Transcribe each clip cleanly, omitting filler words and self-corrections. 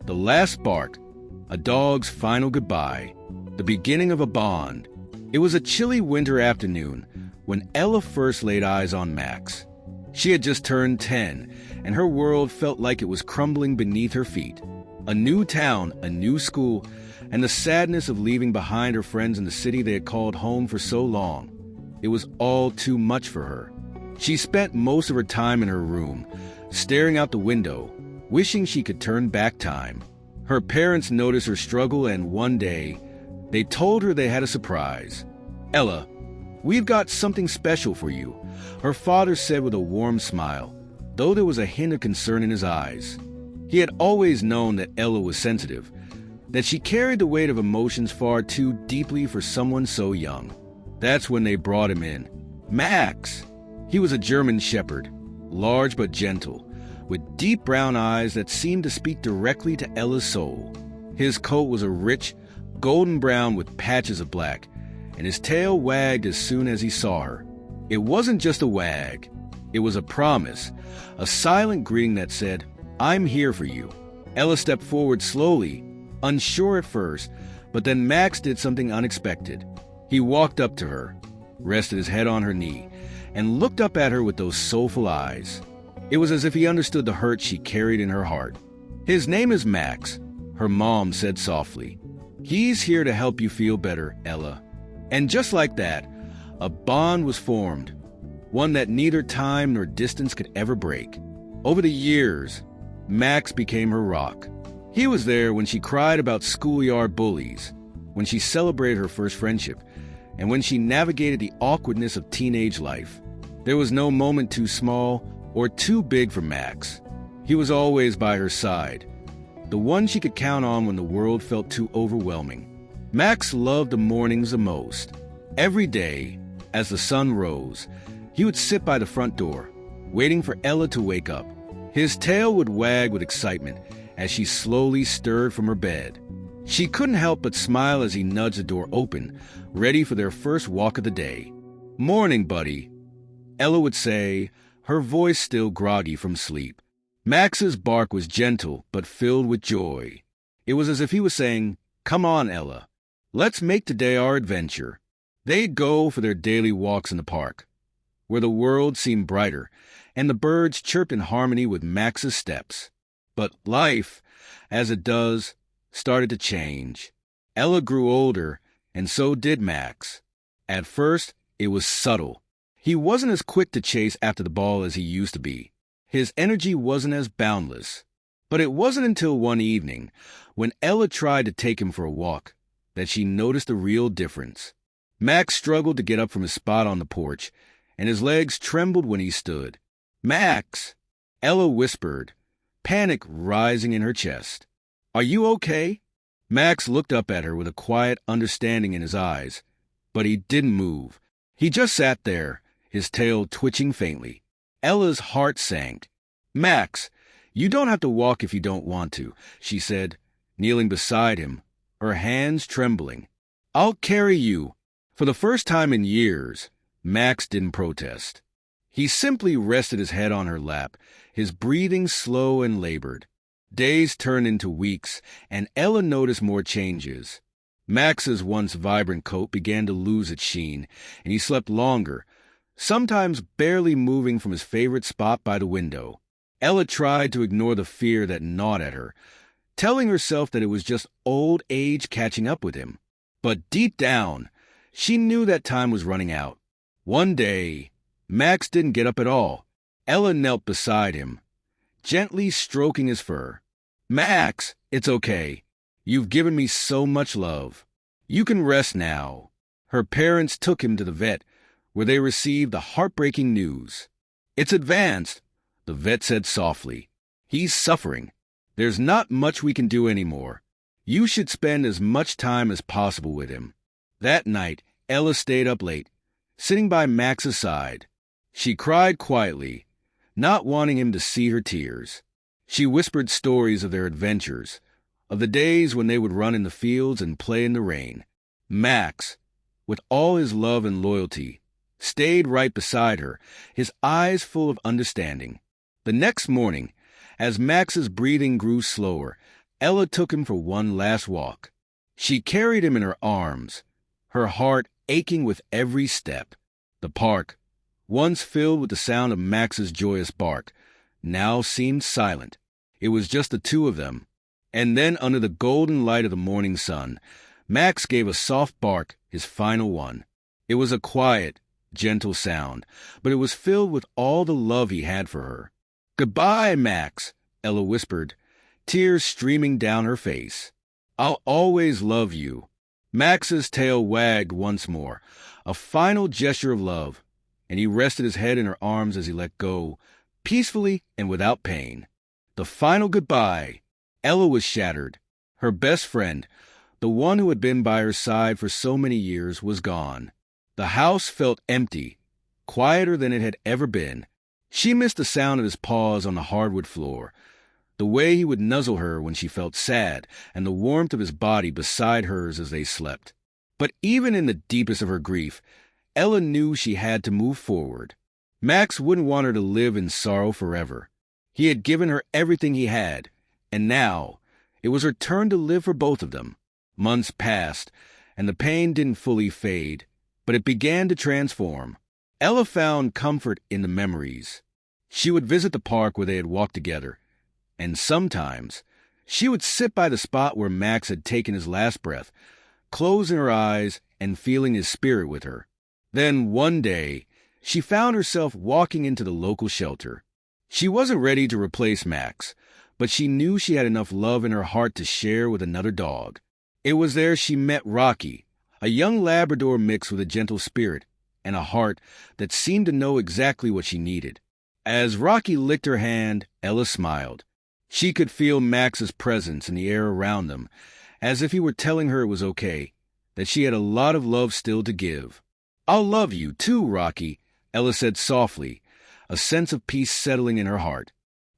The last bark, a dog's final goodbye, the beginning of a bond. It was a chilly winter afternoon when Ella first laid eyes on Max. She had just turned 10, and her world felt like it was crumbling beneath her feet. A new town, a new school, and the sadness of leaving behind her friends in the city they had called home for so long. It was all too much for her. She spent most of her time in her room, staring out the window, wishing she could turn back time. Her parents noticed her struggle, and one day, they told her they had a surprise. "Ella, we've got something special for you," her father said with a warm smile, though there was a hint of concern in his eyes. He had always known that Ella was sensitive, that she carried the weight of emotions far too deeply for someone so young. That's when they brought him in. Max! He was a German shepherd, large but gentle, with deep brown eyes that seemed to speak directly to Ella's soul. His coat was a rich, golden brown with patches of black, and his tail wagged as soon as he saw her. It wasn't just a wag. It was a promise, a silent greeting that said, "I'm here for you." Ella stepped forward slowly, unsure at first, but then Max did something unexpected. He walked up to her, rested his head on her knee, and looked up at her with those soulful eyes. It was as if he understood the hurt she carried in her heart. "His name is Max," her mom said softly. "He's here to help you feel better, Ella." And just like that, a bond was formed, one that neither time nor distance could ever break. Over the years, Max became her rock. He was there when she cried about schoolyard bullies, when she celebrated her first friendship, and when she navigated the awkwardness of teenage life. There was no moment too small or too big for Max. He was always by her side, the one she could count on when the world felt too overwhelming. Max loved the mornings the most. Every day, as the sun rose, he would sit by the front door, waiting for Ella to wake up. His tail would wag with excitement as she slowly stirred from her bed. She couldn't help but smile as he nudged the door open, ready for their first walk of the day. "Morning, buddy," Ella would say, her voice still groggy from sleep. Max's bark was gentle but filled with joy. It was as if he was saying, "Come on, Ella. Let's make today our adventure." They'd go for their daily walks in the park, where the world seemed brighter, and the birds chirped in harmony with Max's steps. But life, as it does, started to change. Ella grew older, and so did Max. At first, it was subtle. He wasn't as quick to chase after the ball as he used to be. His energy wasn't as boundless. But it wasn't until one evening, when Ella tried to take him for a walk, that she noticed a real difference. Max struggled to get up from his spot on the porch, and his legs trembled when he stood. "Max!" Ella whispered, panic rising in her chest. "Are you okay?" Max looked up at her with a quiet understanding in his eyes, but he didn't move. He just sat there, his tail twitching faintly. Ella's heart sank. "Max, you don't have to walk if you don't want to," she said, kneeling beside him, her hands trembling. "I'll carry you." For the first time in years, Max didn't protest. He simply rested his head on her lap, his breathing slow and labored. Days turned into weeks, and Ella noticed more changes. Max's once vibrant coat began to lose its sheen, and he slept longer, sometimes barely moving from his favorite spot by the window. Ella tried to ignore the fear that gnawed at her, telling herself that it was just old age catching up with him. But deep down, she knew that time was running out. One day, Max didn't get up at all. Ella knelt beside him, gently stroking his fur. "Max, it's okay. You've given me so much love. You can rest now." Her parents took him to the vet, where they received the heartbreaking news. "It's advanced," the vet said softly. "He's suffering. There's not much we can do anymore. You should spend as much time as possible with him." That night, Ella stayed up late, sitting by Max's side. She cried quietly, not wanting him to see her tears. She whispered stories of their adventures, of the days when they would run in the fields and play in the rain. Max, with all his love and loyalty, stayed right beside her, his eyes full of understanding. The next morning, as Max's breathing grew slower, Ella took him for one last walk. She carried him in her arms, her heart aching with every step. The park, once filled with the sound of Max's joyous bark, now seemed silent. It was just the two of them. And then, under the golden light of the morning sun, Max gave a soft bark, his final one. It was a quiet, gentle sound, but it was filled with all the love he had for her. "Goodbye, Max," Ella whispered, tears streaming down her face. "I'll always love you." Max's tail wagged once more, a final gesture of love, and he rested his head in her arms as he let go, peacefully and without pain. The final goodbye. Ella was shattered. Her best friend, the one who had been by her side for so many years, was gone. The house felt empty, quieter than it had ever been. She missed the sound of his paws on the hardwood floor, the way he would nuzzle her when she felt sad, and the warmth of his body beside hers as they slept. But even in the deepest of her grief, Ella knew she had to move forward. Max wouldn't want her to live in sorrow forever. He had given her everything he had, and now it was her turn to live for both of them. Months passed, and the pain didn't fully fade, but it began to transform. Ella found comfort in the memories. She would visit the park where they had walked together, and sometimes she would sit by the spot where Max had taken his last breath, closing her eyes and feeling his spirit with her. Then one day, she found herself walking into the local shelter. She wasn't ready to replace Max, but she knew she had enough love in her heart to share with another dog. It was there she met Rocky, a young Labrador mix with a gentle spirit and a heart that seemed to know exactly what she needed. As Rocky licked her hand, Ella smiled. She could feel Max's presence in the air around them, as if he were telling her it was okay, that she had a lot of love still to give. "I'll love you too, Rocky," Ella said softly, a sense of peace settling in her heart.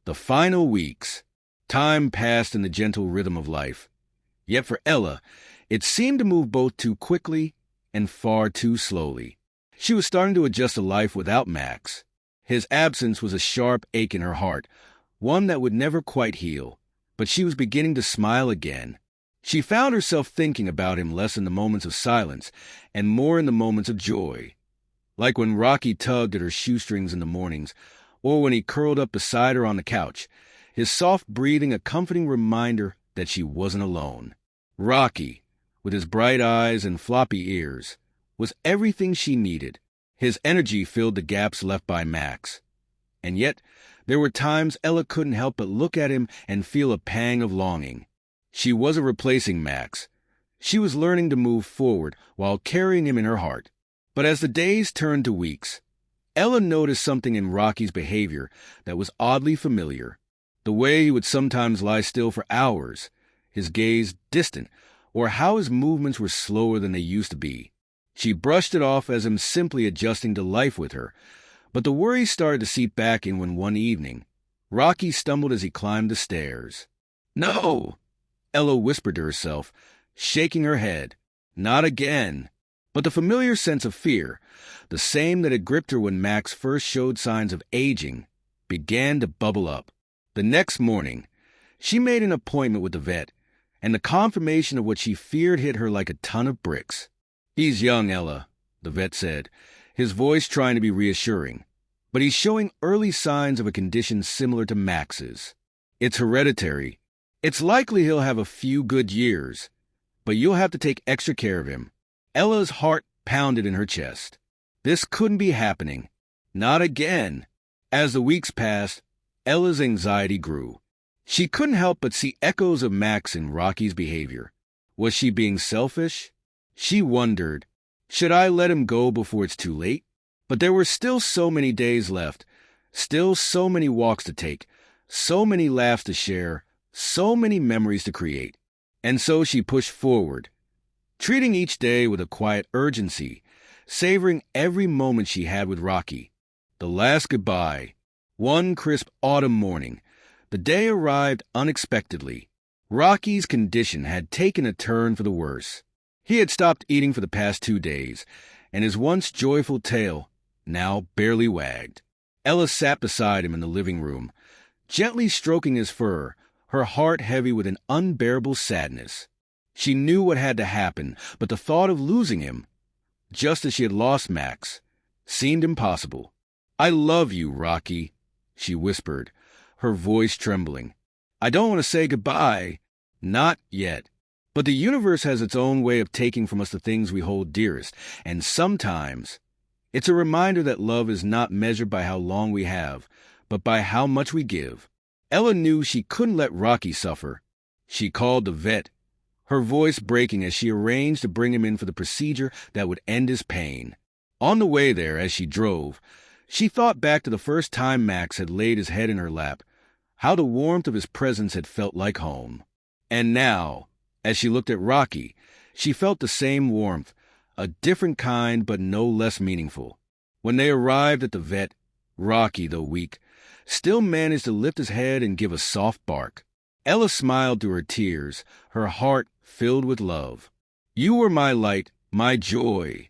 The final weeks. Time passed in the gentle rhythm of life. Yet for Ella, it seemed to move both too quickly and far too slowly. She was starting to adjust to life without Max. His absence was a sharp ache in her heart, one that would never quite heal, but she was beginning to smile again. She found herself thinking about him less in the moments of silence and more in the moments of joy. Like when Rocky tugged at her shoestrings in the mornings, or when he curled up beside her on the couch, his soft breathing a comforting reminder that she wasn't alone. Rocky, with his bright eyes and floppy ears, was everything she needed. His energy filled the gaps left by Max. And yet, there were times Ella couldn't help but look at him and feel a pang of longing. She wasn't replacing Max. She was learning to move forward while carrying him in her heart. But as the days turned to weeks, Ella noticed something in Rocky's behavior that was oddly familiar. The way he would sometimes lie still for hours, his gaze distant, or how his movements were slower than they used to be. She brushed it off as him simply adjusting to life with her, but the worry started to seep back in when one evening, Rocky stumbled as he climbed the stairs. "No!" Ella whispered to herself, shaking her head. Not again. But the familiar sense of fear, the same that had gripped her when Max first showed signs of aging, began to bubble up. The next morning, she made an appointment with the vet, and the confirmation of what she feared hit her like a ton of bricks. "He's young, Ella," the vet said, his voice trying to be reassuring, "but he's showing early signs of a condition similar to Max's. It's hereditary. It's likely he'll have a few good years, but you'll have to take extra care of him." Ella's heart pounded in her chest. This couldn't be happening. Not again. As the weeks passed, Ella's anxiety grew. She couldn't help but see echoes of Max in Rocky's behavior. Was she being selfish? She wondered, should I let him go before it's too late? But there were still so many days left, still so many walks to take, so many laughs to share, so many memories to create. And so she pushed forward, treating each day with a quiet urgency, savoring every moment she had with Rocky. The last goodbye. One crisp autumn morning, the day arrived unexpectedly. Rocky's condition had taken a turn for the worse. He had stopped eating for the past 2 days, and his once joyful tail now barely wagged. Ella sat beside him in the living room, gently stroking his fur, her heart heavy with an unbearable sadness. She knew what had to happen, but the thought of losing him, just as she had lost Max, seemed impossible. "I love you, Rocky," she whispered, her voice trembling. "I don't want to say goodbye. Not yet. But the universe has its own way of taking from us the things we hold dearest, and sometimes it's a reminder that love is not measured by how long we have, but by how much we give." Ella knew she couldn't let Rocky suffer. She called the vet, her voice breaking as she arranged to bring him in for the procedure that would end his pain. On the way there, as she drove, she thought back to the first time Max had laid his head in her lap, how the warmth of his presence had felt like home. And now, as she looked at Rocky, she felt the same warmth, a different kind but no less meaningful. When they arrived at the vet, Rocky, though weak, still managed to lift his head and give a soft bark. Ella smiled through her tears, her heart filled with love. "You were my light, my joy,"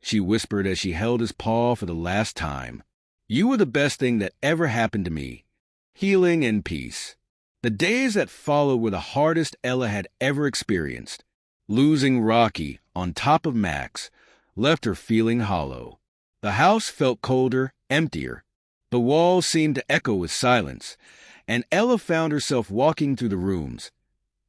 she whispered as she held his paw for the last time. "You were the best thing that ever happened to me. Healing and peace." The days that followed were the hardest Ella had ever experienced. Losing Rocky, on top of Max, left her feeling hollow. The house felt colder, emptier. The walls seemed to echo with silence, and Ella found herself walking through the rooms,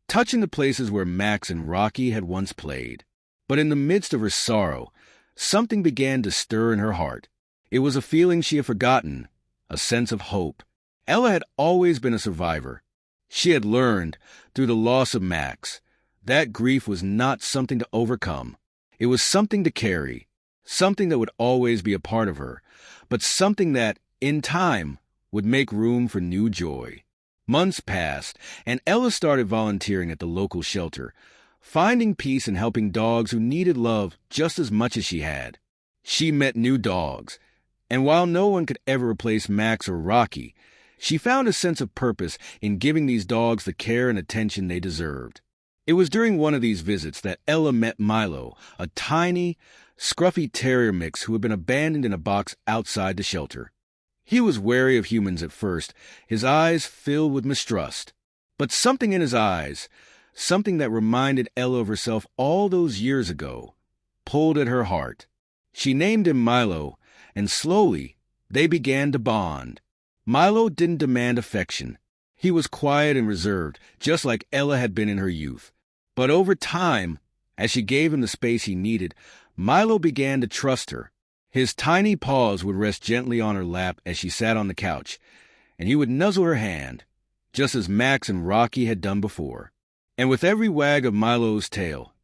touching the places where Max and Rocky had once played. But in the midst of her sorrow, something began to stir in her heart. It was a feeling she had forgotten, a sense of hope. Ella had always been a survivor. She had learned, through the loss of Max, that grief was not something to overcome. It was something to carry, something that would always be a part of her, but something that, in time, would make room for new joy. Months passed, and Ella started volunteering at the local shelter, finding peace in helping dogs who needed love just as much as she had. She met new dogs, and while no one could ever replace Max or Rocky, she found a sense of purpose in giving these dogs the care and attention they deserved. It was during one of these visits that Ella met Milo, a tiny, scruffy terrier mix who had been abandoned in a box outside the shelter. He was wary of humans at first, his eyes filled with mistrust. But something in his eyes, something that reminded Ella of herself all those years ago, pulled at her heart. She named him Milo, and slowly they began to bond. Milo didn't demand affection. He was quiet and reserved, just like Ella had been in her youth. But over time, as she gave him the space he needed, Milo began to trust her. His tiny paws would rest gently on her lap as she sat on the couch, and he would nuzzle her hand, just as Max and Rocky had done before. And with every wag of Milo's tail,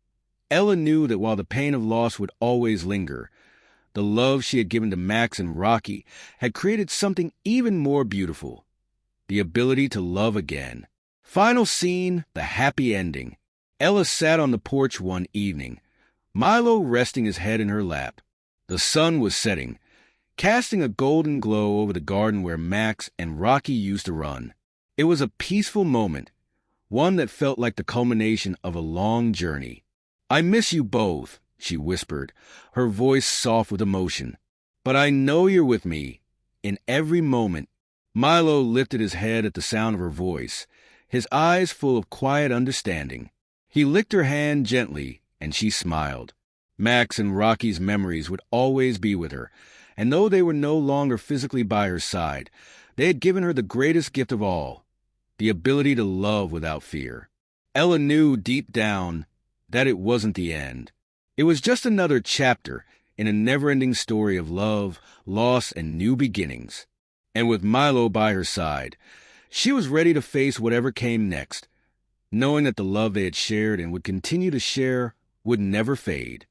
Ella knew that while the pain of loss would always linger, the love she had given to Max and Rocky had created something even more beautiful, the ability to love again. Final scene, the happy ending. Ella sat on the porch one evening, Milo resting his head in her lap. The sun was setting, casting a golden glow over the garden where Max and Rocky used to run. It was a peaceful moment, one that felt like the culmination of a long journey. "I miss you both," she whispered, her voice soft with emotion. "But I know you're with me, in every moment." Milo lifted his head at the sound of her voice, his eyes full of quiet understanding. He licked her hand gently, and she smiled. Max and Rocky's memories would always be with her, and though they were no longer physically by her side, they had given her the greatest gift of all, the ability to love without fear. Ella knew deep down that it wasn't the end. It was just another chapter in a never-ending story of love, loss, and new beginnings. And with Milo by her side, she was ready to face whatever came next, knowing that the love they had shared and would continue to share would never fade.